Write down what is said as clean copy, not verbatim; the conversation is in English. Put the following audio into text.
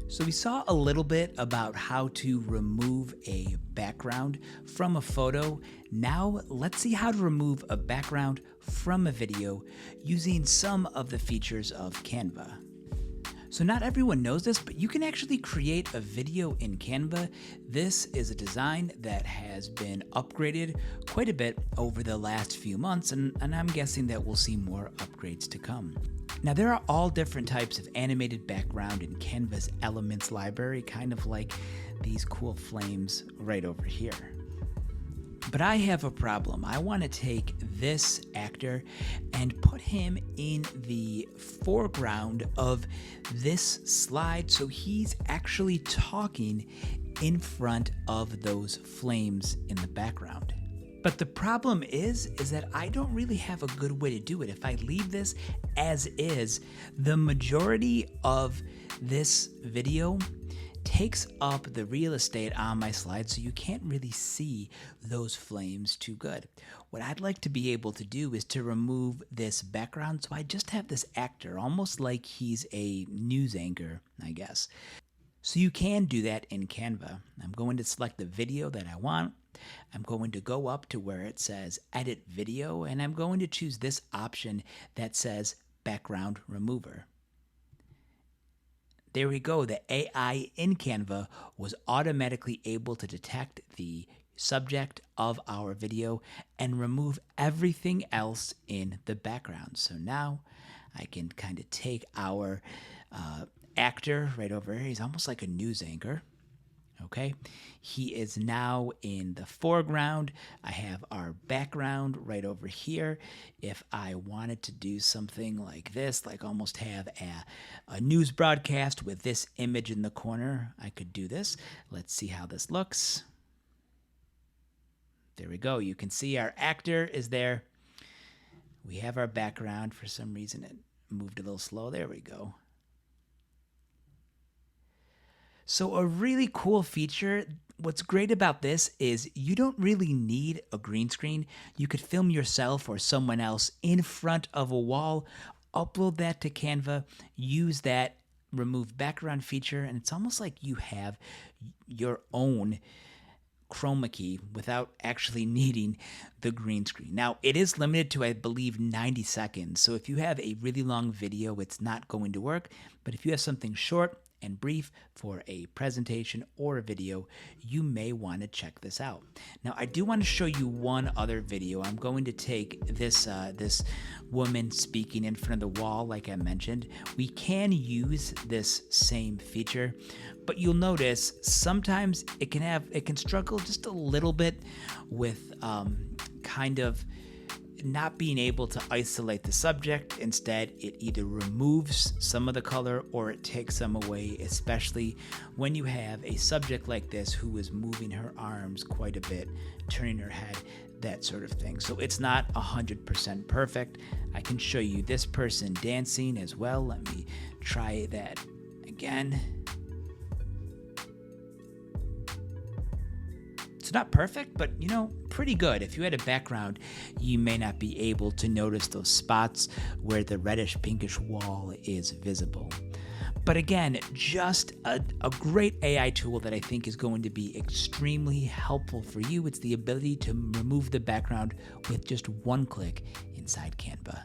So we saw a little bit about how to remove a background from a photo. Now let's see how to remove a background from a video using some of the features of Canva. So not everyone knows this, but you can actually create a video in Canva. This is a design that has been upgraded quite a bit over the last few months, and I'm guessing that we'll see more upgrades to come. Now there are all different types of animated background in Canva's elements library, kind of like these cool flames right over here. But I have a problem. I want to take this actor and put him in the foreground of this slide so he's actually talking in front of those flames in the background. But the problem is that I don't really have a good way to do it. If I leave this as is, the majority of this video takes up the real estate on my slide, so you can't really see those flames too good. What I'd like to be able to do is to remove this background, so I just have this actor, almost like he's a news anchor, I guess. So you can do that in Canva. I'm going to select the video that I want. I'm going to go up to where it says Edit Video, and I'm going to choose this option that says Background Remover. There we go. The AI in Canva was automatically able to detect the subject of our video and remove everything else in the background. So now I can kind of take our actor right over here. He's almost like a news anchor. Okay, he is now in the foreground. I have our background right over here. If I wanted to do something like this, like almost have a news broadcast with this image in the corner, I could do this. Let's see how this looks. There we go. You can see our actor is there. We have our background. For some reason, it moved a little slow. There we go. So a really cool feature, what's great about this is you don't really need a green screen. You could film yourself or someone else in front of a wall, upload that to Canva, use that remove background feature, and it's almost like you have your own chroma key without actually needing the green screen. Now, it is limited to, I believe, 90 seconds. So if you have a really long video, it's not going to work. But if you have something short and brief for a presentation or a video, you may want to check this out. Now, I do want to show you one other video. I'm going to take this this woman speaking in front of the wall, like I mentioned. We can use this same feature, but you'll notice sometimes it can struggle just a little bit with kind of not being able to isolate the subject. Instead, it either removes some of the color or it takes some away, especially when you have a subject like this who is moving her arms quite a bit, turning her head, that sort of thing. So it's not 100% perfect. I can show you this person dancing as well. Let me try that again. It's not perfect, but pretty good. If you had a background, you may not be able to notice those spots where the reddish pinkish wall is visible. But again, just a great AI tool that I think is going to be extremely helpful for you. It's the ability to remove the background with just one click inside Canva.